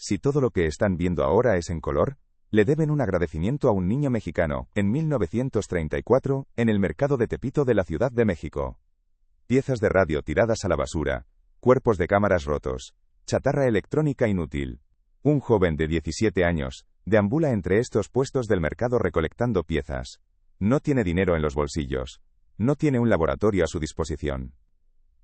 Si todo lo que están viendo ahora es en color, le deben un agradecimiento a un niño mexicano, en 1934, en el mercado de Tepito de la Ciudad de México. Piezas de radio tiradas a la basura, cuerpos de cámaras rotos, chatarra electrónica inútil. Un joven de 17 años, deambula entre estos puestos del mercado recolectando piezas. No tiene dinero en los bolsillos. No tiene un laboratorio a su disposición.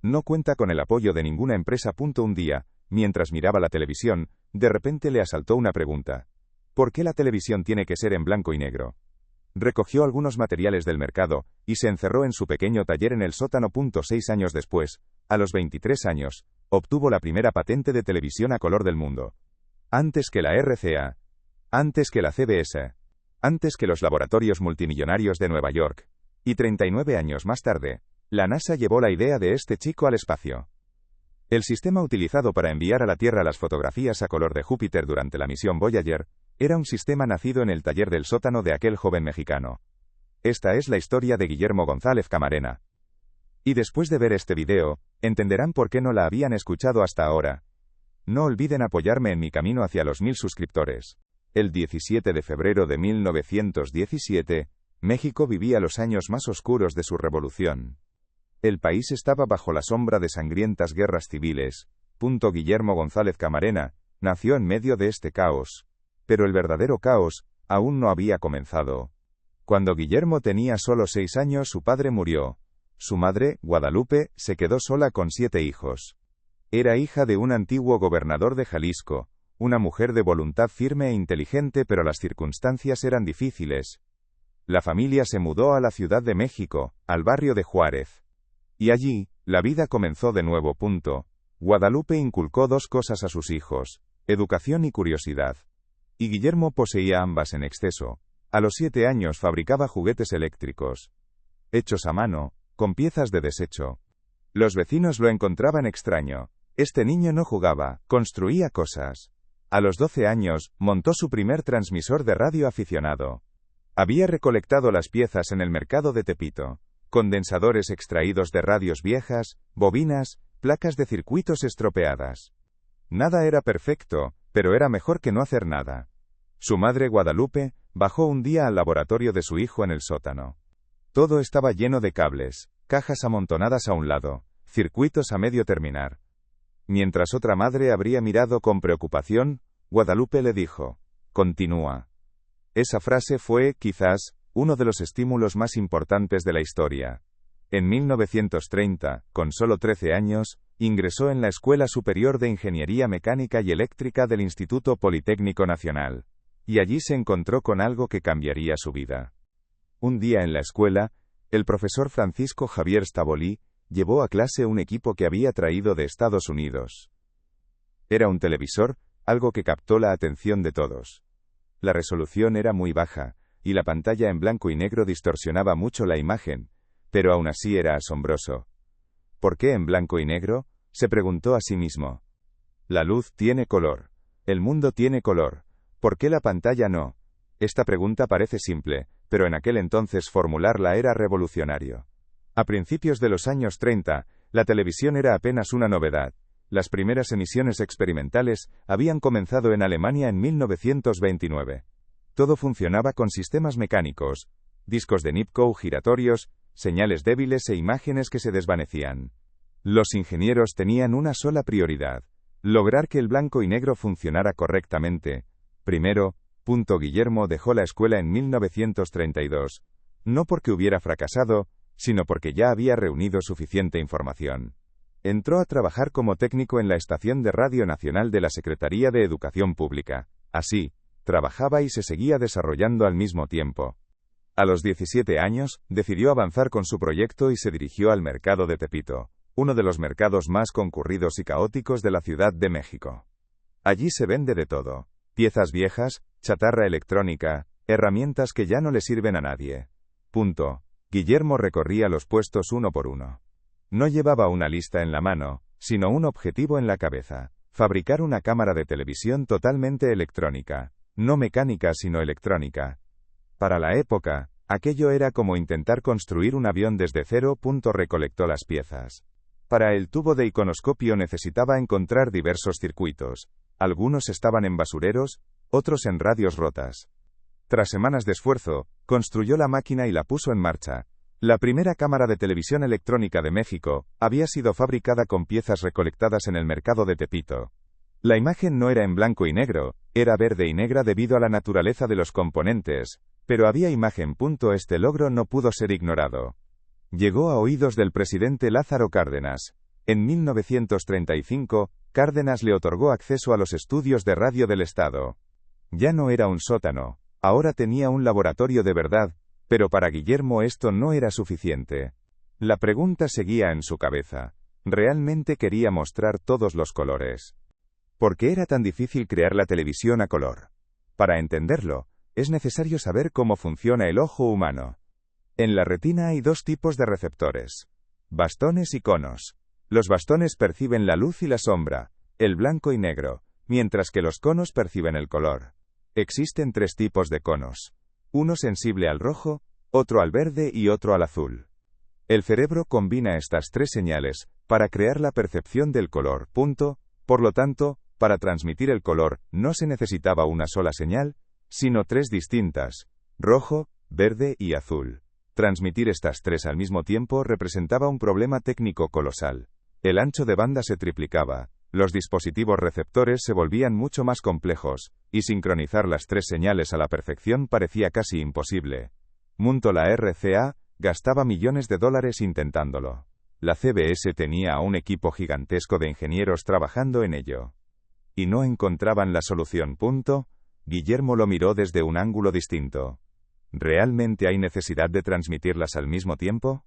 No cuenta con el apoyo de ninguna empresa. Un día, mientras miraba la televisión, de repente le asaltó una pregunta. ¿Por qué la televisión tiene que ser en blanco y negro? Recogió algunos materiales del mercado, y se encerró en su pequeño taller en el sótano. 6 años después, a los 23 años, obtuvo la primera patente de televisión a color del mundo. Antes que la RCA. Antes que la CBS. Antes que los laboratorios multimillonarios de Nueva York. Y 39 años más tarde, la NASA llevó la idea de este chico al espacio. El sistema utilizado para enviar a la Tierra las fotografías a color de Júpiter durante la misión Voyager, era un sistema nacido en el taller del sótano de aquel joven mexicano. Esta es la historia de Guillermo González Camarena. Y después de ver este video, entenderán por qué no la habían escuchado hasta ahora. No olviden apoyarme en mi camino hacia los 1000 suscriptores. El 17 de febrero de 1917, México vivía los años más oscuros de su revolución. El país estaba bajo la sombra de sangrientas guerras civiles. Guillermo González Camarena nació en medio de este caos. Pero el verdadero caos aún no había comenzado. Cuando Guillermo tenía solo 6 años, su padre murió. Su madre, Guadalupe, se quedó sola con 7 hijos. Era hija de un antiguo gobernador de Jalisco, una mujer de voluntad firme e inteligente, pero las circunstancias eran difíciles. La familia se mudó a la Ciudad de México, al barrio de Juárez. Y allí, la vida comenzó de nuevo. Guadalupe inculcó 2 cosas a sus hijos: educación y curiosidad. Y Guillermo poseía ambas en exceso. A los 7 años fabricaba juguetes eléctricos, hechos a mano, con piezas de desecho. Los vecinos lo encontraban extraño. Este niño no jugaba, construía cosas. A los 12 años, montó su primer transmisor de radio aficionado. Había recolectado las piezas en el mercado de Tepito. Condensadores extraídos de radios viejas, bobinas, placas de circuitos estropeadas. Nada era perfecto, pero era mejor que no hacer nada. Su madre Guadalupe bajó un día al laboratorio de su hijo en el sótano. Todo estaba lleno de cables, cajas amontonadas a un lado, circuitos a medio terminar. Mientras otra madre habría mirado con preocupación, Guadalupe le dijo: «Continúa». Esa frase fue, quizás, uno de los estímulos más importantes de la historia. En 1930, con solo 13 años, ingresó en la Escuela Superior de Ingeniería Mecánica y Eléctrica del Instituto Politécnico Nacional. Y allí se encontró con algo que cambiaría su vida. Un día en la escuela, el profesor Francisco Javier Stabolí llevó a clase un equipo que había traído de Estados Unidos. Era un televisor, algo que captó la atención de todos. La resolución era muy baja, y la pantalla en blanco y negro distorsionaba mucho la imagen, pero aún así era asombroso. ¿Por qué en blanco y negro?, se preguntó a sí mismo. La luz tiene color. El mundo tiene color. ¿Por qué la pantalla no? Esta pregunta parece simple, pero en aquel entonces formularla era revolucionario. A principios de los años 30, la televisión era apenas una novedad. Las primeras emisiones experimentales habían comenzado en Alemania en 1929. Todo funcionaba con sistemas mecánicos, discos de Nipkow giratorios, señales débiles e imágenes que se desvanecían. Los ingenieros tenían una sola prioridad: lograr que el blanco y negro funcionara correctamente. Primero, Guillermo dejó la escuela en 1932, no porque hubiera fracasado, sino porque ya había reunido suficiente información. Entró a trabajar como técnico en la estación de Radio Nacional de la Secretaría de Educación Pública. Así, trabajaba y se seguía desarrollando al mismo tiempo. A los 17 años, decidió avanzar con su proyecto y se dirigió al mercado de Tepito, uno de los mercados más concurridos y caóticos de la Ciudad de México. Allí se vende de todo: piezas viejas, chatarra electrónica, herramientas que ya no le sirven a nadie. Guillermo recorría los puestos uno por uno. No llevaba una lista en la mano, sino un objetivo en la cabeza: fabricar una cámara de televisión totalmente electrónica, no mecánica sino electrónica. Para la época, aquello era como intentar construir un avión desde cero. Recolectó las piezas. Para el tubo de iconoscopio necesitaba encontrar diversos circuitos. Algunos estaban en basureros, otros en radios rotas. Tras semanas de esfuerzo, construyó la máquina y la puso en marcha. La primera cámara de televisión electrónica de México había sido fabricada con piezas recolectadas en el mercado de Tepito. La imagen no era en blanco y negro, era verde y negra debido a la naturaleza de los componentes, pero había imagen. Este logro no pudo ser ignorado. Llegó a oídos del presidente Lázaro Cárdenas. En 1935, Cárdenas le otorgó acceso a los estudios de radio del Estado. Ya no era un sótano, ahora tenía un laboratorio de verdad, pero para Guillermo esto no era suficiente. La pregunta seguía en su cabeza. ¿Realmente quería mostrar todos los colores? ¿Por qué era tan difícil crear la televisión a color? Para entenderlo, es necesario saber cómo funciona el ojo humano. En la retina hay dos tipos de receptores: bastones y conos. Los bastones perciben la luz y la sombra, el blanco y negro, mientras que los conos perciben el color. Existen tres tipos de conos: uno sensible al rojo, otro al verde y otro al azul. El cerebro combina estas tres señales para crear la percepción del color. Por lo tanto, para transmitir el color no se necesitaba una sola señal, sino tres distintas: rojo, verde y azul. Transmitir estas tres al mismo tiempo representaba un problema técnico colosal. El ancho de banda se triplicaba, los dispositivos receptores se volvían mucho más complejos, y sincronizar las tres señales a la perfección parecía casi imposible. La RCA gastaba millones de dólares intentándolo. La CBS tenía a un equipo gigantesco de ingenieros trabajando en ello. ¿Y no encontraban la solución? Guillermo lo miró desde un ángulo distinto. ¿Realmente hay necesidad de transmitirlas al mismo tiempo?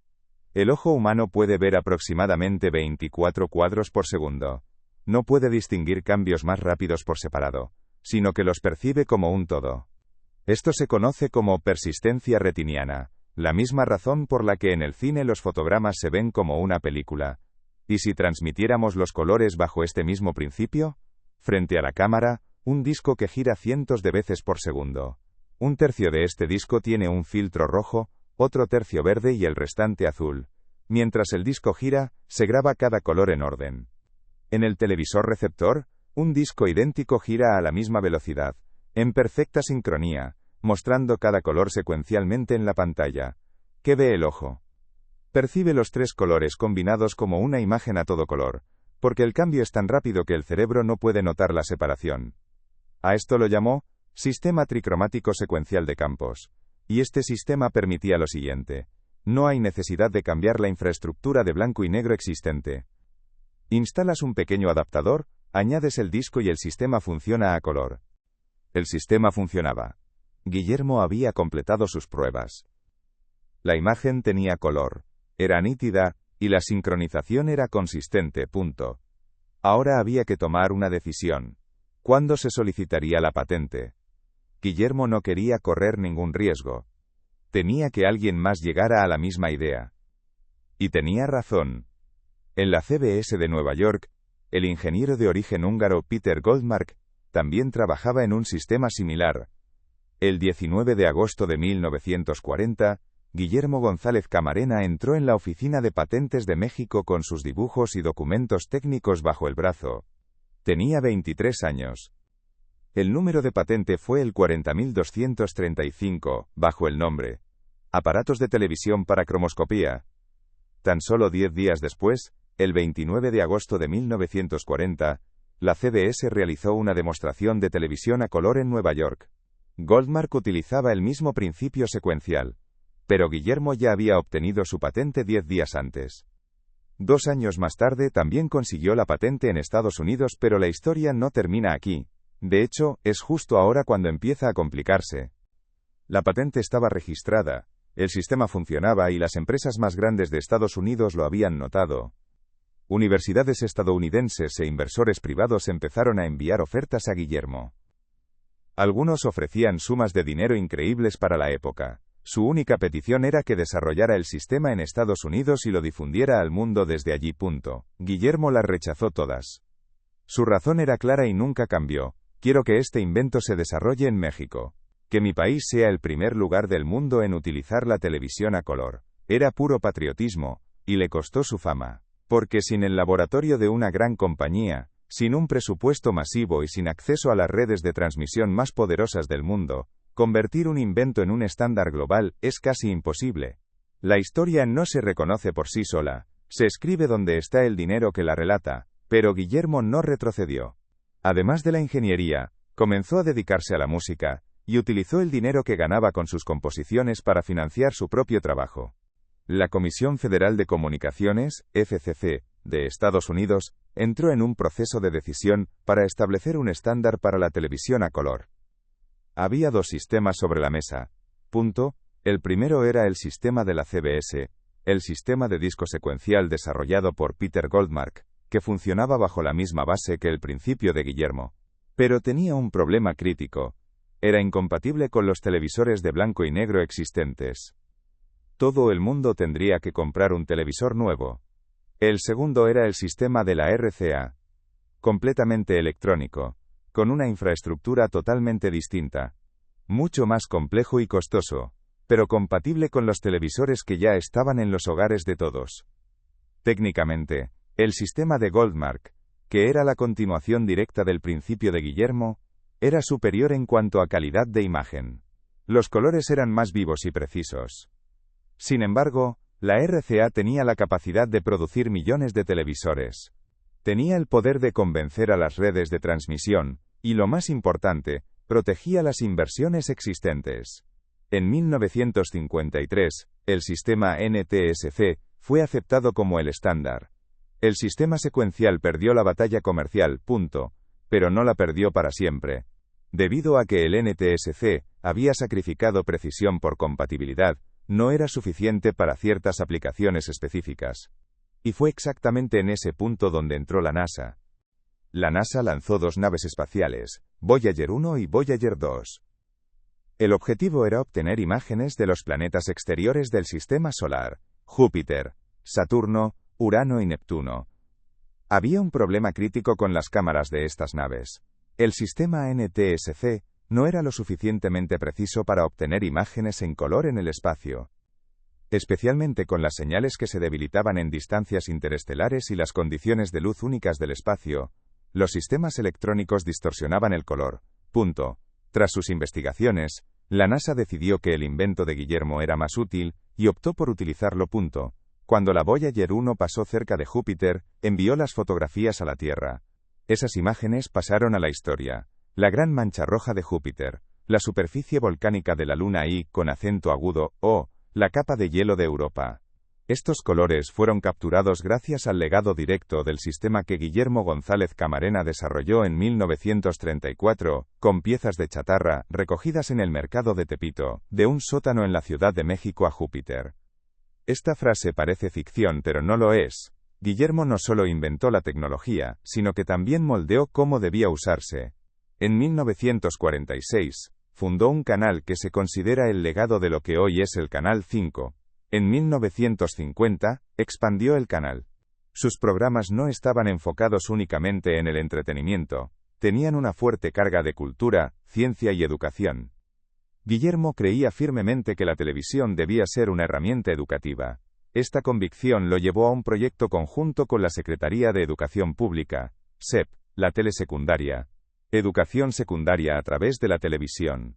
El ojo humano puede ver aproximadamente 24 cuadros por segundo. No puede distinguir cambios más rápidos por separado, sino que los percibe como un todo. Esto se conoce como persistencia retiniana, la misma razón por la que en el cine los fotogramas se ven como una película. ¿Y si transmitiéramos los colores bajo este mismo principio? Frente a la cámara, un disco que gira cientos de veces por segundo. Un tercio de este disco tiene un filtro rojo, otro tercio verde y el restante azul. Mientras el disco gira, se graba cada color en orden. En el televisor receptor, un disco idéntico gira a la misma velocidad, en perfecta sincronía, mostrando cada color secuencialmente en la pantalla. ¿Qué ve el ojo? Percibe los tres colores combinados como una imagen a todo color, porque el cambio es tan rápido que el cerebro no puede notar la separación. A esto lo llamó sistema tricromático secuencial de campos. Y este sistema permitía lo siguiente: no hay necesidad de cambiar la infraestructura de blanco y negro existente. Instalas un pequeño adaptador, añades el disco y el sistema funciona a color. El sistema funcionaba. Guillermo había completado sus pruebas. La imagen tenía color, era nítida, y la sincronización era consistente. Ahora había que tomar una decisión. ¿Cuándo se solicitaría la patente? Guillermo no quería correr ningún riesgo. Temía que alguien más llegara a la misma idea. Y tenía razón. En la CBS de Nueva York, el ingeniero de origen húngaro Peter Goldmark también trabajaba en un sistema similar. El 19 de agosto de 1940, Guillermo González Camarena entró en la Oficina de Patentes de México con sus dibujos y documentos técnicos bajo el brazo. Tenía 23 años. El número de patente fue el 40.235, bajo el nombre Aparatos de televisión para cromoscopía. Tan solo 10 días después, el 29 de agosto de 1940, la CBS realizó una demostración de televisión a color en Nueva York. Goldmark utilizaba el mismo principio secuencial, pero Guillermo ya había obtenido su patente 10 días antes. 2 años más tarde también consiguió la patente en Estados Unidos, pero la historia no termina aquí. De hecho, es justo ahora cuando empieza a complicarse. La patente estaba registrada, el sistema funcionaba y las empresas más grandes de Estados Unidos lo habían notado. Universidades estadounidenses e inversores privados empezaron a enviar ofertas a Guillermo. Algunos ofrecían sumas de dinero increíbles para la época. Su única petición era que desarrollara el sistema en Estados Unidos y lo difundiera al mundo desde allí. Guillermo las rechazó todas. Su razón era clara y nunca cambió: quiero que este invento se desarrolle en México. Que mi país sea el primer lugar del mundo en utilizar la televisión a color. Era puro patriotismo, y le costó su fama. Porque sin el laboratorio de una gran compañía, Sin un presupuesto masivo y sin acceso a las redes de transmisión más poderosas del mundo, convertir un invento en un estándar global es casi imposible. La historia no se reconoce por sí sola, se escribe donde está el dinero que la relata, pero Guillermo no retrocedió. Además de la ingeniería, comenzó a dedicarse a la música, y utilizó el dinero que ganaba con sus composiciones para financiar su propio trabajo. La Comisión Federal de Comunicaciones, FCC, de Estados Unidos, entró en un proceso de decisión para establecer un estándar para la televisión a color. Había dos sistemas sobre la mesa. El primero era el sistema de la CBS, el sistema de disco secuencial desarrollado por Peter Goldmark, que funcionaba bajo la misma base que el principio de Guillermo. Pero tenía un problema crítico. Era incompatible con los televisores de blanco y negro existentes. Todo el mundo tendría que comprar un televisor nuevo. El segundo era el sistema de la RCA. Completamente electrónico, con una infraestructura totalmente distinta. Mucho más complejo y costoso, pero compatible con los televisores que ya estaban en los hogares de todos. Técnicamente, el sistema de Goldmark, que era la continuación directa del principio de Guillermo, era superior en cuanto a calidad de imagen. Los colores eran más vivos y precisos. Sin embargo, la RCA tenía la capacidad de producir millones de televisores. Tenía el poder de convencer a las redes de transmisión, y lo más importante, protegía las inversiones existentes. En 1953, el sistema NTSC fue aceptado como el estándar. El sistema secuencial perdió la batalla comercial, pero no la perdió para siempre. Debido a que el NTSC había sacrificado precisión por compatibilidad, no era suficiente para ciertas aplicaciones específicas. Y fue exactamente en ese punto donde entró la NASA. La NASA lanzó dos naves espaciales, Voyager 1 y Voyager 2. El objetivo era obtener imágenes de los planetas exteriores del sistema solar, Júpiter, Saturno, Urano y Neptuno. Había un problema crítico con las cámaras de estas naves. El sistema NTSC no era lo suficientemente preciso para obtener imágenes en color en el espacio. Especialmente con las señales que se debilitaban en distancias interestelares y las condiciones de luz únicas del espacio, los sistemas electrónicos distorsionaban el color. Tras sus investigaciones, la NASA decidió que el invento de Guillermo era más útil, y optó por utilizarlo. Cuando la Voyager 1 pasó cerca de Júpiter, envió las fotografías a la Tierra. Esas imágenes pasaron a la historia. La gran mancha roja de Júpiter, la superficie volcánica de la Luna y, con acento agudo, O, la capa de hielo de Europa. Estos colores fueron capturados gracias al legado directo del sistema que Guillermo González Camarena desarrolló en 1934, con piezas de chatarra recogidas en el mercado de Tepito, de un sótano en la Ciudad de México a Júpiter. Esta frase parece ficción, pero no lo es. Guillermo no solo inventó la tecnología, sino que también moldeó cómo debía usarse. En 1946, fundó un canal que se considera el legado de lo que hoy es el Canal 5. En 1950, expandió el canal. Sus programas no estaban enfocados únicamente en el entretenimiento, tenían una fuerte carga de cultura, ciencia y educación. Guillermo creía firmemente que la televisión debía ser una herramienta educativa. Esta convicción lo llevó a un proyecto conjunto con la Secretaría de Educación Pública, SEP, la telesecundaria. Educación secundaria a través de la televisión.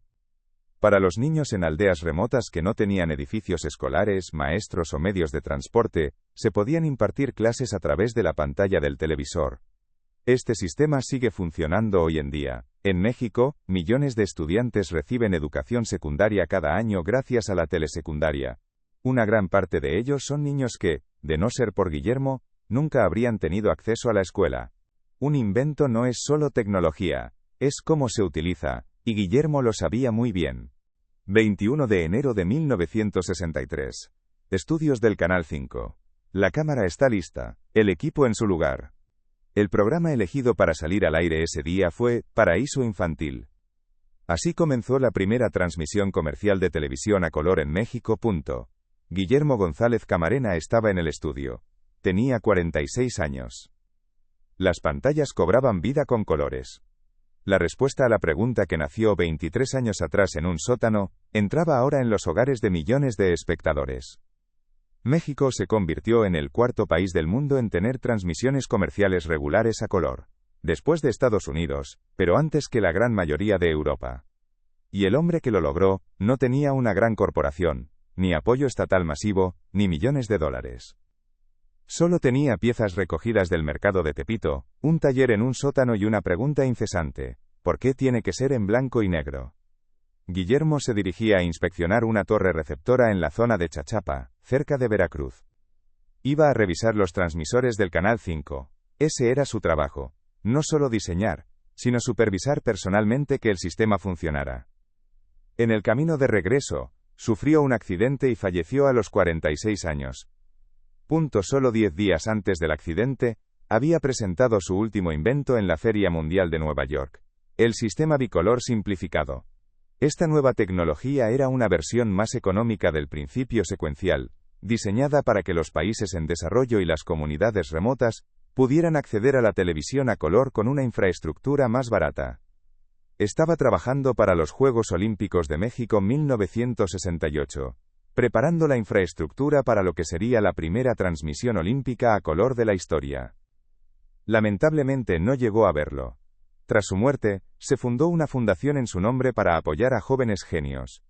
Para los niños en aldeas remotas que no tenían edificios escolares, maestros o medios de transporte, se podían impartir clases a través de la pantalla del televisor. Este sistema sigue funcionando hoy en día. En México, millones de estudiantes reciben educación secundaria cada año gracias a la telesecundaria. Una gran parte de ellos son niños que, de no ser por Guillermo, nunca habrían tenido acceso a la escuela. Un invento no es solo tecnología, es cómo se utiliza, y Guillermo lo sabía muy bien. 21 de enero de 1963. Estudios del Canal 5. La cámara está lista, el equipo en su lugar. El programa elegido para salir al aire ese día fue Paraíso Infantil. Así comenzó la primera transmisión comercial de televisión a color en México. Guillermo González Camarena estaba en el estudio. Tenía 46 años. Las pantallas cobraban vida con colores. La respuesta a la pregunta que nació 23 años atrás en un sótano, entraba ahora en los hogares de millones de espectadores. México se convirtió en el cuarto país del mundo en tener transmisiones comerciales regulares a color. después de Estados Unidos, pero antes que la gran mayoría de Europa. Y el hombre que lo logró, no tenía una gran corporación, ni apoyo estatal masivo, ni millones de dólares. Solo tenía piezas recogidas del mercado de Tepito, un taller en un sótano y una pregunta incesante: ¿por qué tiene que ser en blanco y negro? Guillermo se dirigía a inspeccionar una torre receptora en la zona de Chachapa, cerca de Veracruz. Iba a revisar los transmisores del Canal 5. Ese era su trabajo. No solo diseñar, sino supervisar personalmente que el sistema funcionara. En el camino de regreso, sufrió un accidente y falleció a los 46 años. Solo 10 días antes del accidente, había presentado su último invento en la Feria Mundial de Nueva York: el sistema bicolor simplificado. Esta nueva tecnología era una versión más económica del principio secuencial, diseñada para que los países en desarrollo y las comunidades remotas pudieran acceder a la televisión a color con una infraestructura más barata. Estaba trabajando para los Juegos Olímpicos de México 1968, preparando la infraestructura para lo que sería la primera transmisión olímpica a color de la historia. Lamentablemente no llegó a verlo. Tras su muerte, se fundó una fundación en su nombre para apoyar a jóvenes genios.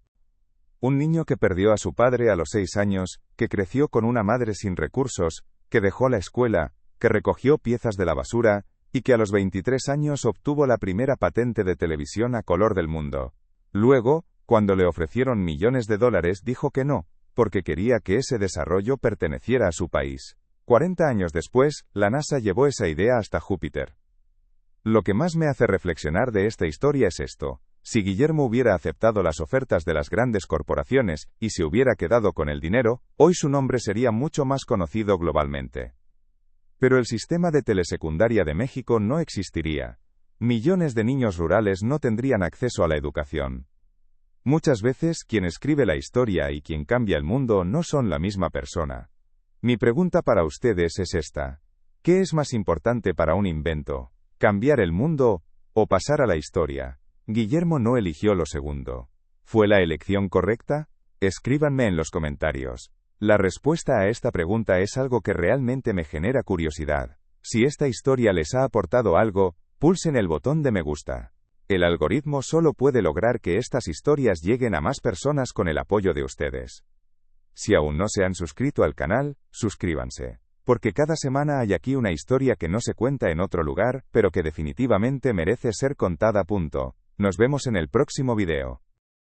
Un niño que perdió a su padre a los 6 años, que creció con una madre sin recursos, que dejó la escuela, que recogió piezas de la basura, y que a los 23 años obtuvo la primera patente de televisión a color del mundo. Luego, cuando le ofrecieron millones de dólares, dijo que no, porque quería que ese desarrollo perteneciera a su país. 40 años después, la NASA llevó esa idea hasta Júpiter. Lo que más me hace reflexionar de esta historia es esto: si Guillermo hubiera aceptado las ofertas de las grandes corporaciones, y se hubiera quedado con el dinero, hoy su nombre sería mucho más conocido globalmente. Pero el sistema de telesecundaria de México no existiría. Millones de niños rurales no tendrían acceso a la educación. Muchas veces, quien escribe la historia y quien cambia el mundo no son la misma persona. Mi pregunta para ustedes es esta: ¿qué es más importante para un invento? ¿Cambiar el mundo o pasar a la historia? Guillermo no eligió lo segundo. ¿Fue la elección correcta? Escríbanme en los comentarios. La respuesta a esta pregunta es algo que realmente me genera curiosidad. Si esta historia les ha aportado algo, pulsen el botón de me gusta. El algoritmo solo puede lograr que estas historias lleguen a más personas con el apoyo de ustedes. Si aún no se han suscrito al canal, suscríbanse. Porque cada semana hay aquí una historia que no se cuenta en otro lugar, pero que definitivamente merece ser contada. Nos vemos en el próximo video.